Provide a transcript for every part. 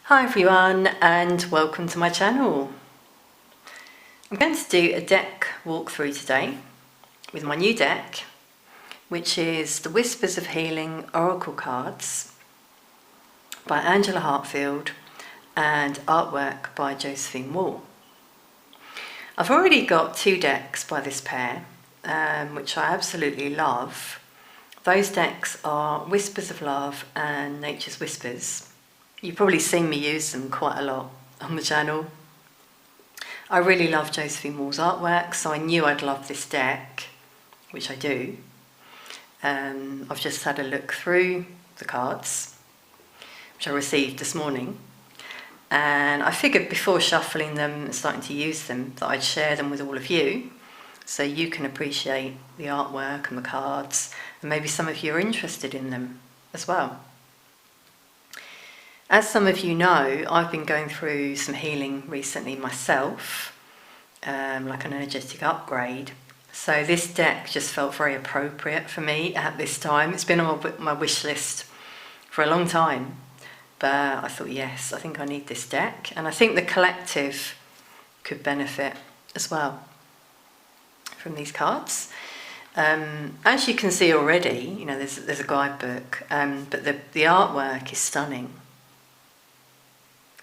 Hi everyone and welcome to my channel. I'm going to do a deck walkthrough today with my new deck, which is the Whispers of Healing Oracle cards by Angela Hartfield and artwork by Josephine Wall. I've already got two decks by this pair, which I absolutely love. Those decks are Whispers of Love and Nature's Whispers. You've probably seen me use them quite a lot on the channel. I really love Josephine Wall's artwork, so I knew I'd love this deck, which I do. I've just had a look through the cards, which I received this morning, and I figured before shuffling them and starting to use them that I'd share them with all of you, so you can appreciate the artwork and the cards, and maybe some of you are interested in them as well. As some of you know, I've been going through some healing recently myself, like an energetic upgrade. So this deck just felt very appropriate for me at this time. It's been on my wish list for a long time, but I thought, yes, I think I need this deck. And I think the collective could benefit as well from these cards. As you can see already, you know, there's a guidebook, but the artwork is stunning.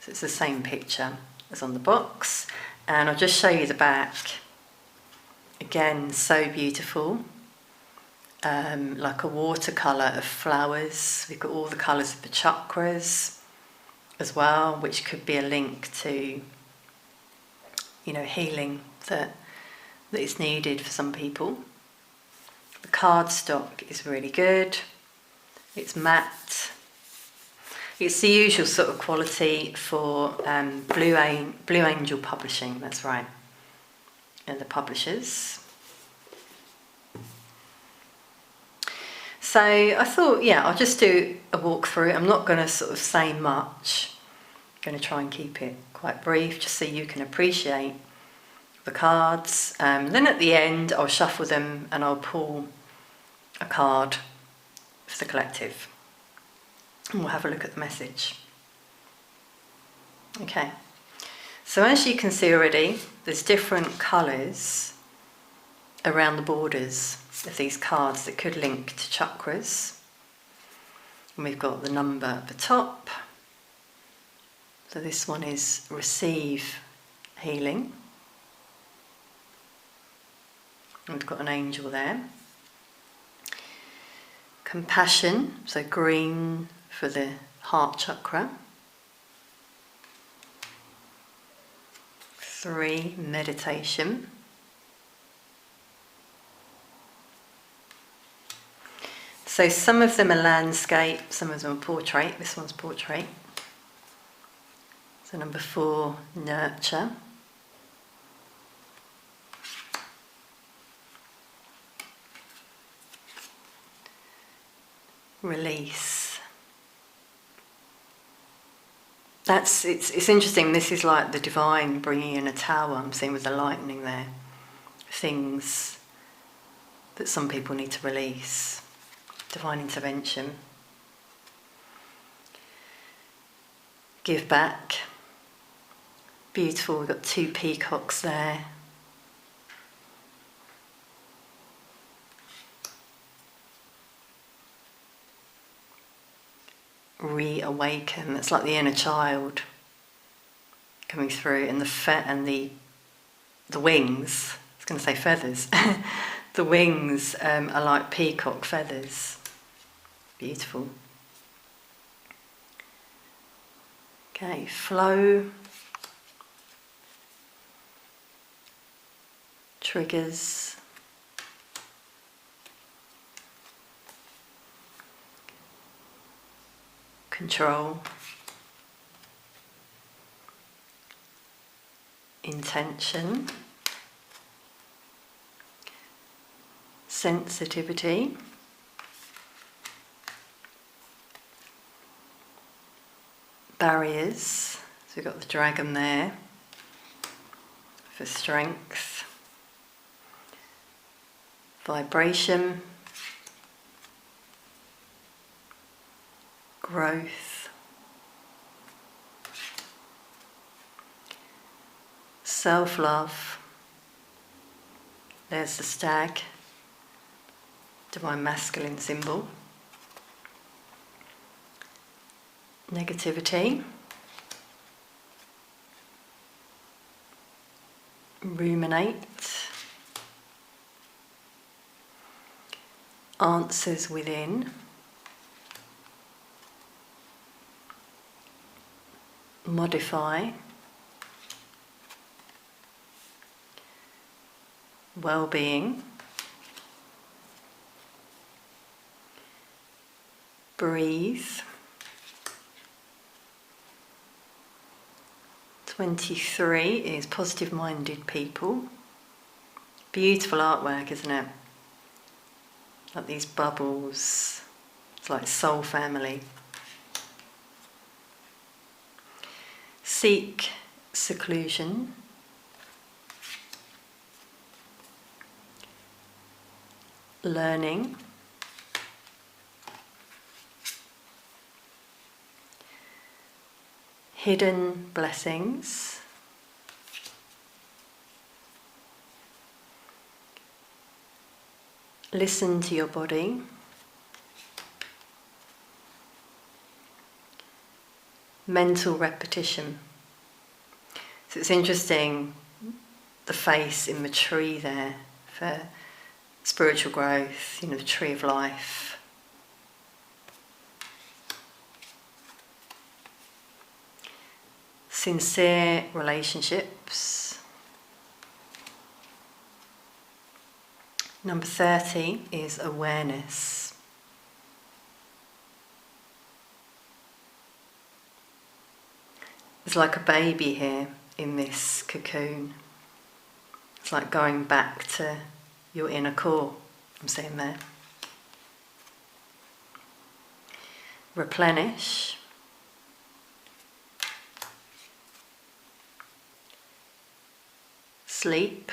So it's the same picture as on the box, and I'll just show you the back. Again, so beautiful, like a watercolour of flowers. We've got all the colours of the chakras as well, which could be a link to, you know, healing that is needed for some people. The cardstock is really good. It's matte. It's the usual sort of quality for Blue Angel Publishing, that's right, and the publishers. So I thought, yeah, I'll just do a walkthrough. I'm not going to sort of say much. I'm going to try and keep it quite brief, just so you can appreciate the cards. Then at the end, I'll shuffle them and I'll pull a card for the collective. And we'll have a look at the message. Okay, so as you can see already, there's different colours around the borders of these cards that could link to chakras. And we've got the number at the top. So this one is Receive Healing. And we've got an angel there. Compassion, so green for the heart chakra. 3, meditation. So some of them are landscape, some of them are portrait. This one's portrait. So number 4, nurture. Release. It's interesting. This is like the divine bringing in a tower. I'm seeing with the lightning there. Things that some people need to release. Divine intervention. Give back. Beautiful. We've got 2 peacocks there. Reawaken. That's like the inner child coming through, and the wings. I was going to say feathers. The wings are like peacock feathers. Beautiful. Okay, flow. Triggers. Control, intention, sensitivity, barriers. So we've got the dragon there for strength, vibration, growth, self-love. There's the stag, divine masculine symbol. Negativity. Ruminate. Answers within. Modify. Well-being. Breathe. 23 is positive-minded people. Beautiful artwork, isn't it? Like these bubbles. It's like soul family. Seek seclusion. Learning. Hidden blessings. Listen to your body. Mental repetition. So it's interesting, the face in the tree there for spiritual growth, the tree of life. Sincere relationships. Number 30 is awareness. It's like a baby here in this cocoon. It's like going back to your inner core, I'm saying there. Replenish. Sleep.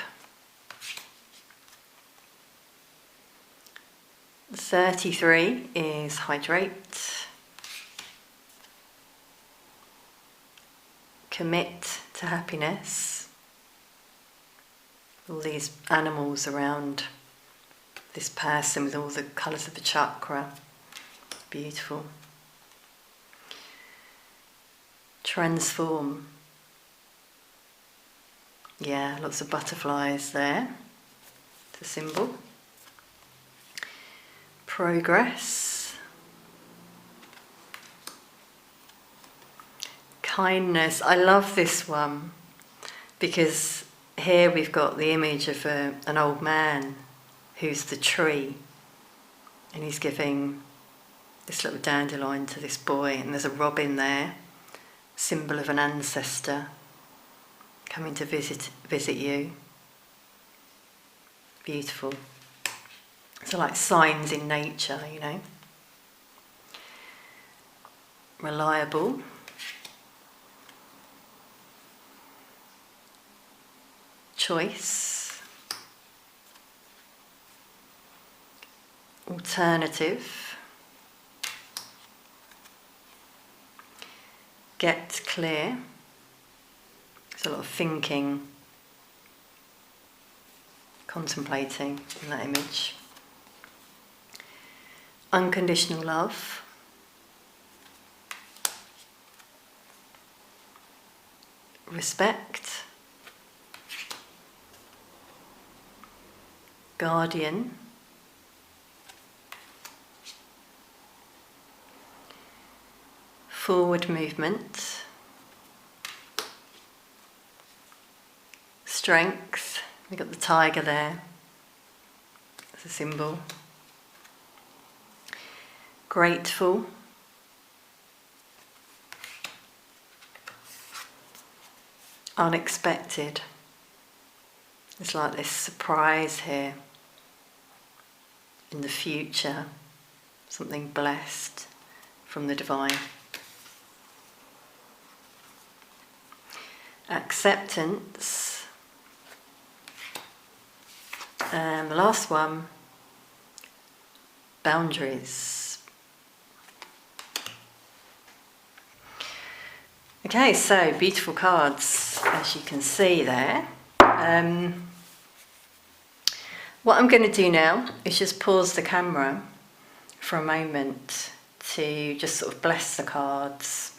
33 is hydrate. Commit to happiness. All these animals around this person with all the colours of the chakra. Beautiful. Transform. Yeah, lots of butterflies there. It's a symbol. Progress. Kindness. I love this one because here we've got the image of an old man who's the tree, and he's giving this little dandelion to this boy, and there's a robin there, symbol of an ancestor coming to visit you. Beautiful. So like signs in nature, Reliable. Choice. Alternative. Get clear. There's a lot of thinking, contemplating in that image. Unconditional love. Respect. Guardian. Forward movement. Strength. We've got the tiger there as a symbol. Grateful. Unexpected. It's like this surprise here in the future, something blessed from the divine. Acceptance. And the last one, boundaries. Okay, so beautiful cards. as you can see there. What I'm going to do now is just pause the camera for a moment to just sort of bless the cards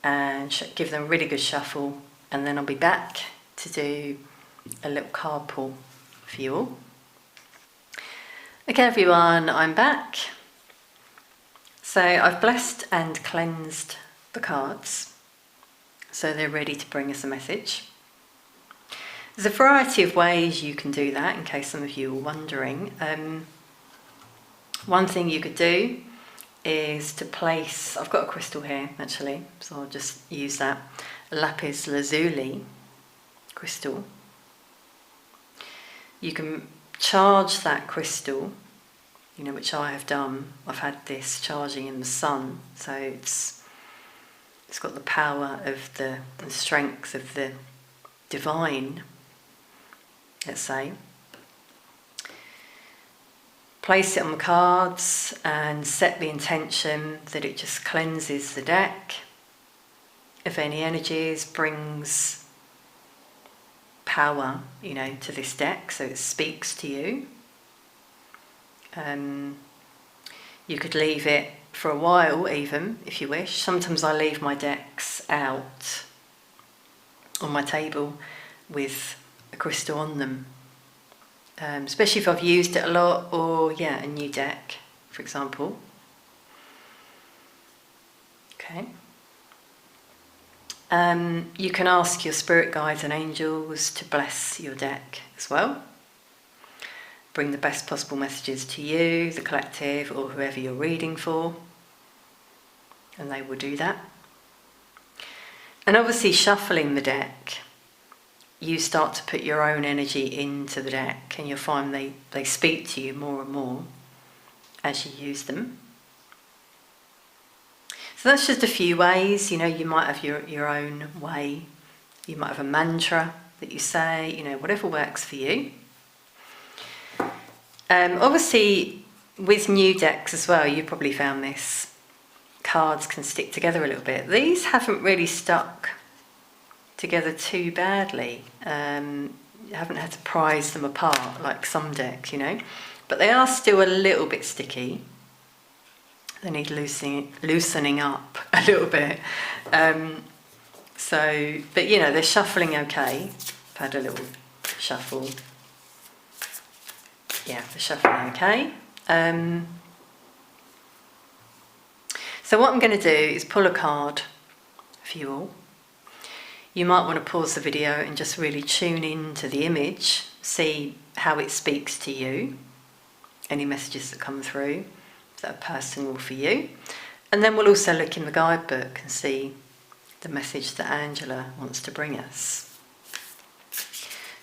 and give them a really good shuffle, and then I'll be back to do a little card pull for you all. Okay everyone, I'm back. So I've blessed and cleansed the cards, so they're ready to bring us a message. There's a variety of ways you can do that, in case some of you are wondering. One thing you could do is to place, I've got a crystal here actually, so I'll just use that, a lapis lazuli crystal. You can charge that crystal, which I have done. I've had this charging in the sun, so it's got the power of the strength of the divine, let's say. Place it on the cards and set the intention that it just cleanses the deck of any energies, brings power, to this deck, so it speaks to you. You could leave it for a while even, if you wish. Sometimes I leave my decks out on my table with a crystal on them. Especially if I've used it a lot, or a new deck, for example. Okay. You can ask your spirit guides and angels to bless your deck as well. Bring the best possible messages to you, the collective, or whoever you're reading for, and they will do that. And obviously shuffling the deck, you start to put your own energy into the deck, and you'll find they speak to you more and more as you use them. So that's just a few ways. You might have your own way. You might have a mantra that you say, whatever works for you. Obviously, with new decks as well, you probably found this, cards can stick together a little bit. These haven't really stuck together too badly. You haven't had to prise them apart like some decks, but they are still a little bit sticky. They need loosening up a little bit. But they're shuffling okay. I've had a little shuffle. Yeah, they're shuffling okay. So what I'm going to do is pull a card for you all. You might want to pause the video and just really tune in to the image, see how it speaks to you, any messages that come through that are personal for you. And then we'll also look in the guidebook and see the message that Angela wants to bring us.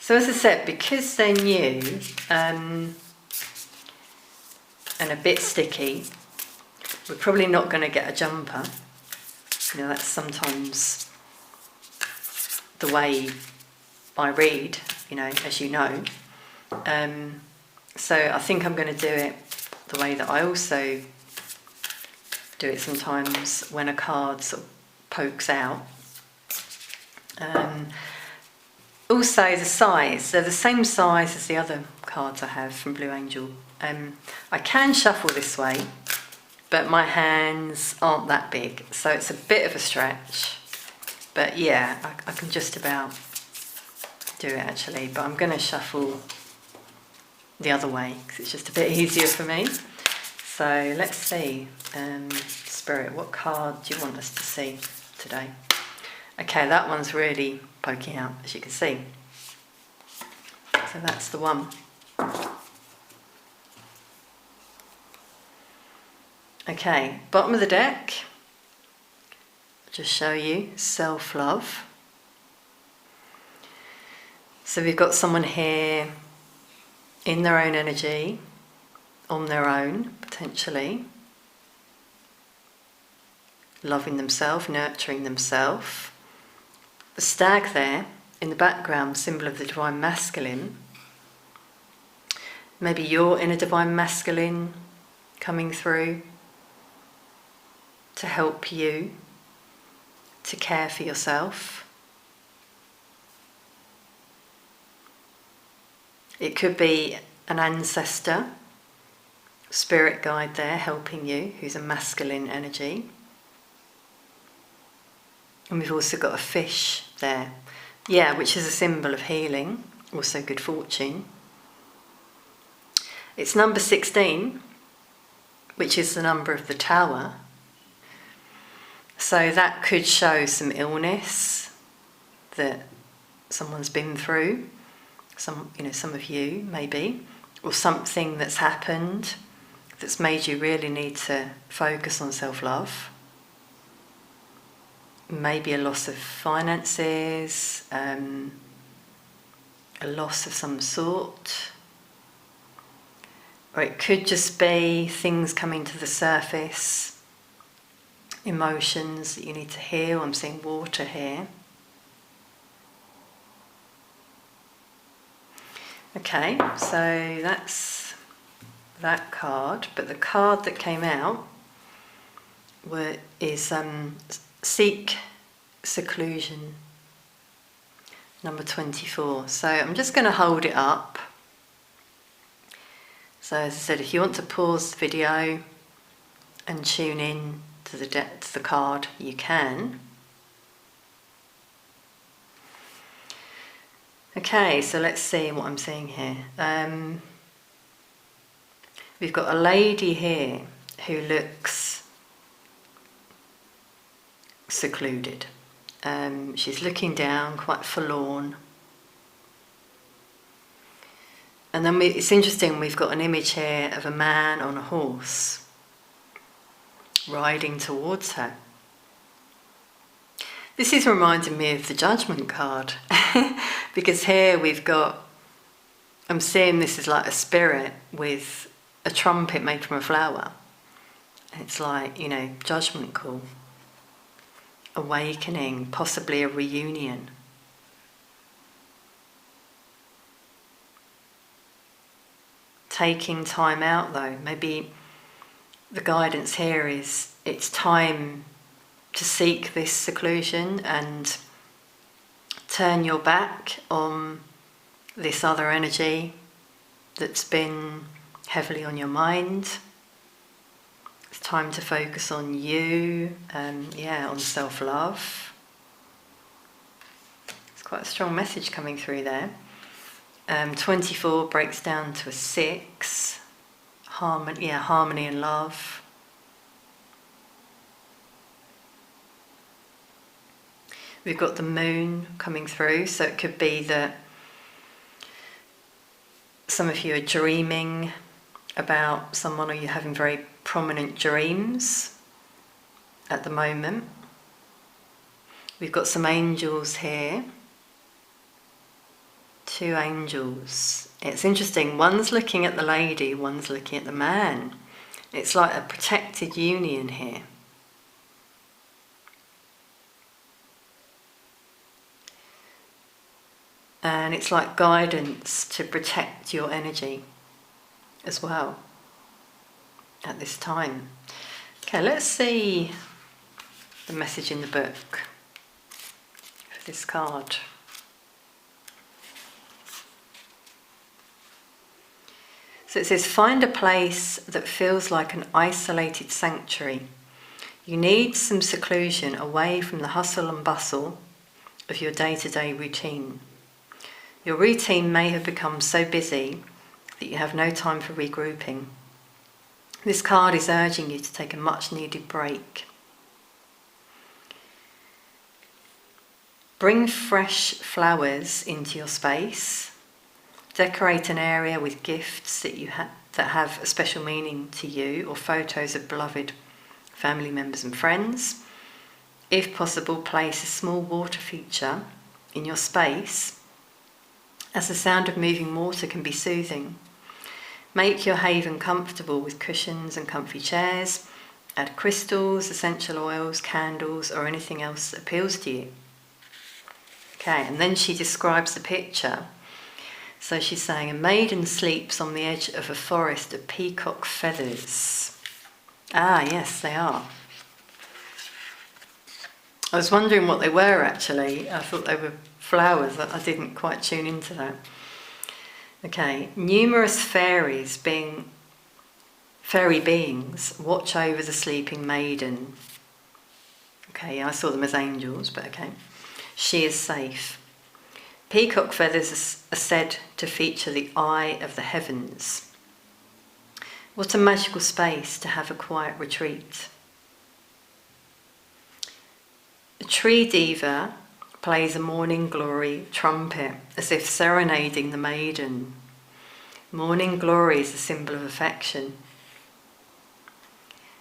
So as I said, because they're new and a bit sticky, we're probably not going to get a jumper. That's sometimes the way I read, as you know. So I think I'm going to do it the way that I also do it sometimes when a card sort of pokes out. Also the size, they're the same size as the other cards I have from Blue Angel. I can shuffle this way, but my hands aren't that big, so it's a bit of a stretch. But I can just about do it actually, but I'm going to shuffle the other way because it's just a bit easier for me. So let's see, Spirit, what card do you want us to see today? Okay, that one's really poking out, as you can see. So that's the one. Okay, bottom of the deck, just show you self-love. So we've got someone here in their own energy, on their own, potentially, loving themselves, nurturing themselves. The stag there, in the background, symbol of the divine masculine. Maybe you're in a divine masculine coming through to help you to care for yourself. It could be an ancestor, spirit guide there helping you, who's a masculine energy. And we've also got a fish there, which is a symbol of healing, also good fortune. It's number 16, which is the number of the tower. So that could show some illness that someone's been through, some of you maybe, or something that's happened that's made you really need to focus on self-love. Maybe a loss of finances, a loss of some sort. Or it could just be things coming to the surface, emotions that you need to heal. I'm seeing water here. Okay, so that's that card. But the card that came out is Seek Seclusion, number 24. So I'm just going to hold it up. So as I said, if you want to pause the video and tune in to the card, you can. Okay, so let's see what I'm seeing here. We've got a lady here who looks secluded. She's looking down, quite forlorn. And then it's interesting, we've got an image here of a man on a horse riding towards her. This is reminding me of the Judgment card because here I'm seeing this is like a spirit with a trumpet made from a flower. It's like, judgment call, awakening, possibly a reunion. Taking time out though, maybe the guidance here is it's time to seek this seclusion and turn your back on this other energy that's been heavily on your mind. It's time to focus on you and on self-love. It's quite a strong message coming through there. 24 breaks down to a 6. Harmony and love. We've got the moon coming through, so it could be that some of you are dreaming about someone, or you're having very prominent dreams at the moment. We've got some angels here. 2 angels. It's interesting, one's looking at the lady, one's looking at the man. It's like a protected union here. And it's like guidance to protect your energy as well at this time. Okay, let's see the message in the book for this card. So it says, find a place that feels like an isolated sanctuary. You need some seclusion away from the hustle and bustle of your day-to-day routine. Your routine may have become so busy that you have no time for regrouping. This card is urging you to take a much-needed break. Bring fresh flowers into your space. Decorate an area with gifts that have a special meaning to you, or photos of beloved family members and friends. If possible, place a small water feature in your space, as the sound of moving water can be soothing. Make your haven comfortable with cushions and comfy chairs. Add crystals, essential oils, candles, or anything else that appeals to you. Okay, and then she describes the picture. So she's saying, a maiden sleeps on the edge of a forest of peacock feathers. Ah, yes, they are. I was wondering what they were actually. I thought they were flowers. I didn't quite tune into that. Okay, numerous fairy beings watch over the sleeping maiden. Okay, I saw them as angels, but okay. She is safe. Peacock feathers are said to feature the eye of the heavens. What a magical space to have a quiet retreat. A tree diva plays a morning glory trumpet as if serenading the maiden. Morning glory is a symbol of affection.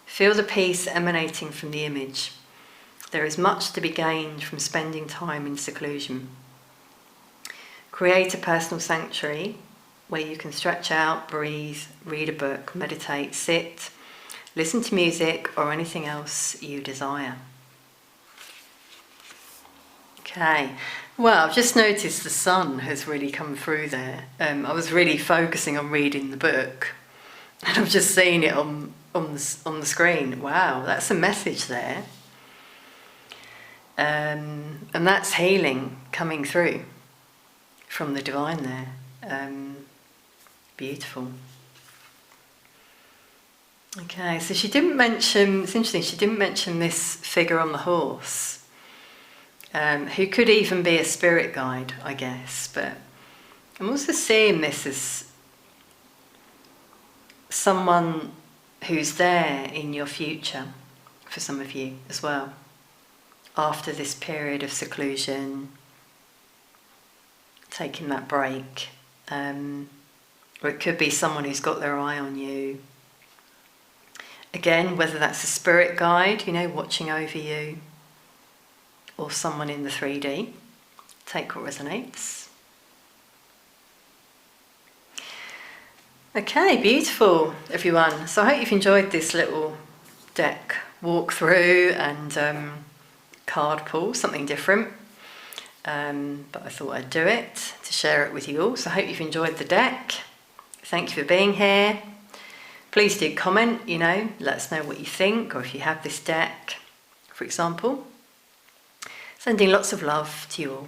Feel the peace emanating from the image. There is much to be gained from spending time in seclusion. Create a personal sanctuary where you can stretch out, breathe, read a book, meditate, sit, listen to music or anything else you desire. Okay, well, I've just noticed the sun has really come through there. I was really focusing on reading the book and I've just seen it on the screen. Wow, that's a message there. And that's healing coming through from the divine there. Beautiful. Okay, so she didn't mention, it's interesting, she didn't mention this figure on the horse, who could even be a spirit guide, I guess, but I'm also seeing this as someone who's there in your future, for some of you as well, after this period of seclusion, taking that break, or it could be someone who's got their eye on you. Again, whether that's a spirit guide, watching over you, or someone in the 3D, take what resonates. Okay, beautiful, everyone. So I hope you've enjoyed this little deck walkthrough and card pull, something different. But I thought I'd do it to share it with you all. So I hope you've enjoyed the deck. Thank you for being here. Please do comment, let us know what you think, or if you have this deck, for example. Sending lots of love to you all.